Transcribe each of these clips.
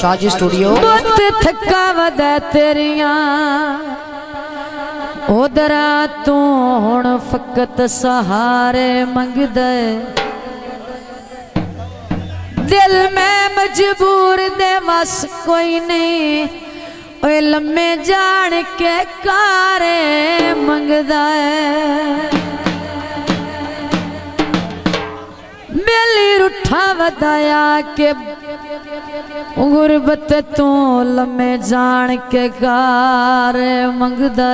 Shaji studio. थकावत तेरिया उधरा तू हुण फकत सहारे मंगद दिल में मजबूर दे बस कोई नहीं ओए लम्मे जान के कारे मंगदा बेली रुठा वदाया के गुरबत तू लम्मे जान के कार मंगदा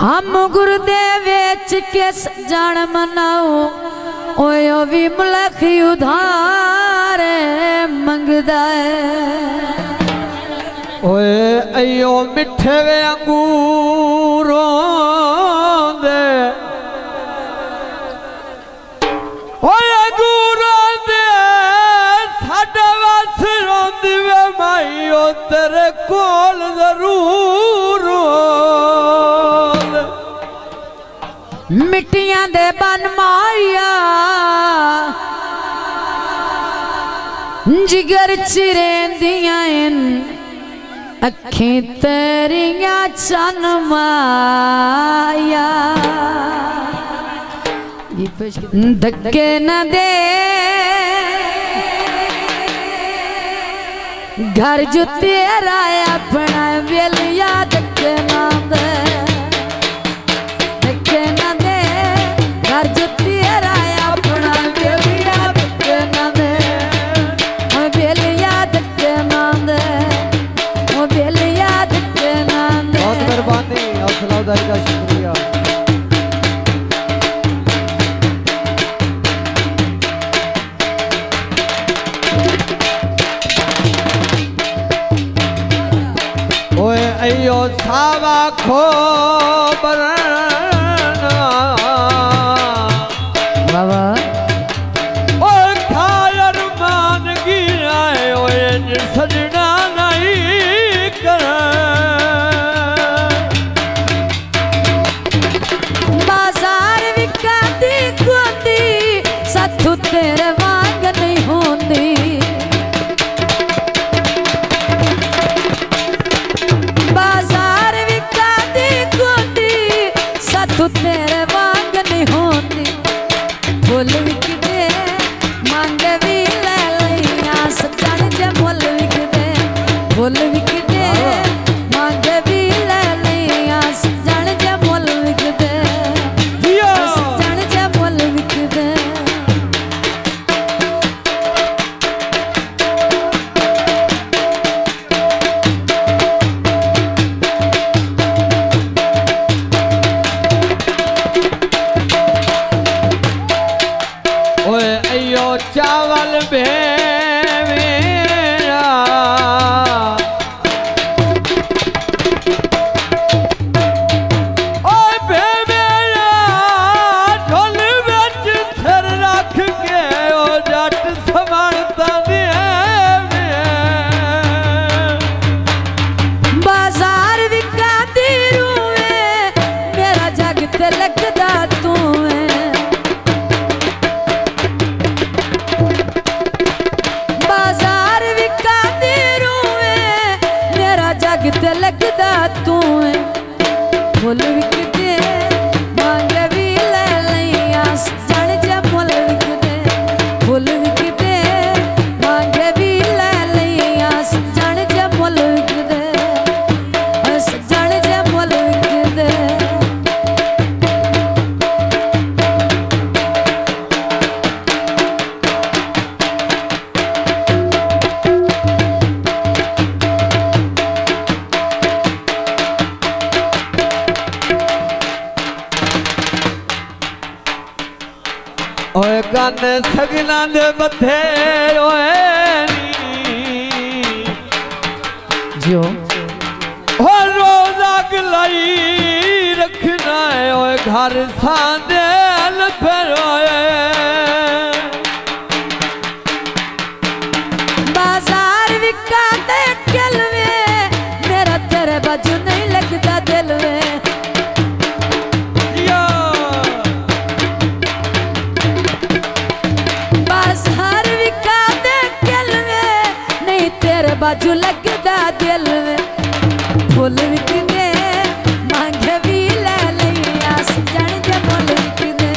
हम गुरुदेव वेच के जान मनाओ ओए भी मुलख उधार मंगदा ओए अयो मिठे वे अंगूरों दे ओए अंगूरों दे साडे वस रोंदी वे माई ओ तेरे कोल जरूर मिट्टियां दे बन माया जिगर चिरेंदियां अखी तेरिया चन माया धक्के न दे घर जो तेरा अपना वेल याद के नाम दे धक्के न दे घर जो तेरा अपना वेल याद के नाम दे वेल याद के नाम दे वेल याद के नाम दे। बहुत मेहरबानी हौसला अफजाई का शुक्रिया। ओए अयो सावा खो बाबा ओए खायर मान गिरा ओए सजना नहीं कर बाजार विकाती गोदी साथू तेरे वांग नहीं होंदी तू तेरे वांग नहीं होती फुल विक दे मांग भी ले लिया सजन जे फुल विक दे फुल विक दे मांग भी ले लिया सजन जे फुल विक दे सजन जे फुल विक दे। चावल मेरा ओए मेरा ढोल विच सिर रख के ओ जट संभालता बाजार विकाती रूए मेरा जग ते लगदा तू ते लगदा तू फुल विक दे मांग भी ले लिया सजन जे फुल विक दे फुल विक दे मांग भी ले लिया सजन जे फुल विक दे सजन जे फुल विक दे। ओए गाने सगना दे बथे ओए जो हो रोजा गलाई रखना है ओए घर सांदे फिर ओए बाजार विका दे कलवे मेरा तेरे बाजू नहीं लगता दिल में बाजार विका दे कलवे बाजू लगदा दिल में फुल विकदे मांगे भी ले लिया सजन जे मुल विकदे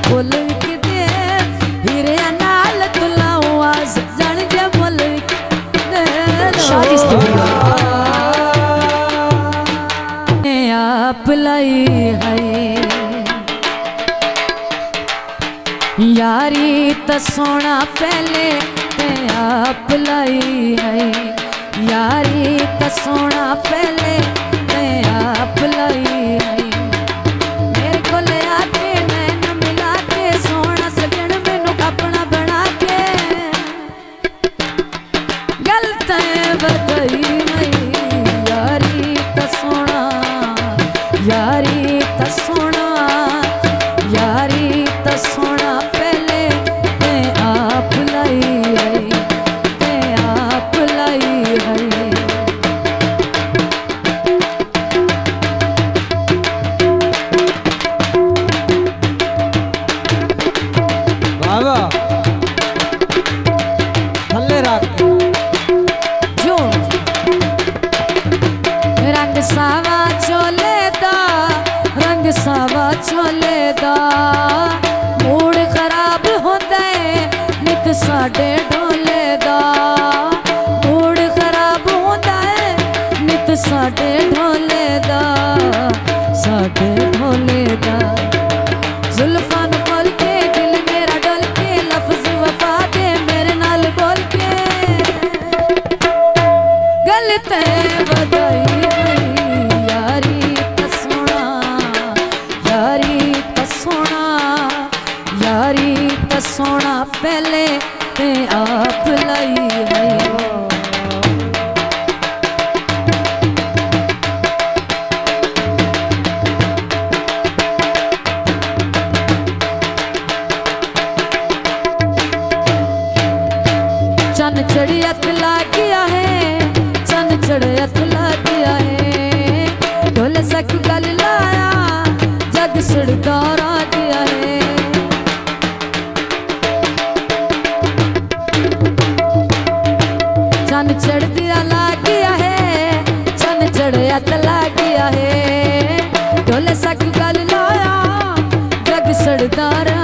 फुल विकदे हीरे नाल तुलावा सजन जे मुल विकदे शादी स्टूडियो आप लाई है यारी त सोना पहले ते आप लाई है यारी त सोना पहले ते आप लाई है मेरे को ले आके नैन मिला के सोना सजन मैनू अपना बना के गलत बदई है यारी त सोना यारी त सोना यारी त सोना पहले ते आप लाई है ते आप लाई है बाबा थल्ले रख जो रंग सावा चोले दा रंग सावा चोले दा मूड खराब होंदा है नित साडे ढोले दा मूड खराब होंदा है नित साडे ढोले दा साडे ढोले दा जुल्फां नू खोल के दिल मेरा डोल के लफ्ज वफा दे मेरे नाल बोल के गलत बधाई यारी त सोना यारी त सोना यारी त सोना पहले ते आप लाई है चन चढ़ियत ला गया है चन चढ़ियत ला गया है ढोल सक गल लाया जग सड़दा रा गया है चन चढ़ दिया ला गया है चन चढ़ियत ला गया है ढोल सक गल लाया जग सड़दा रा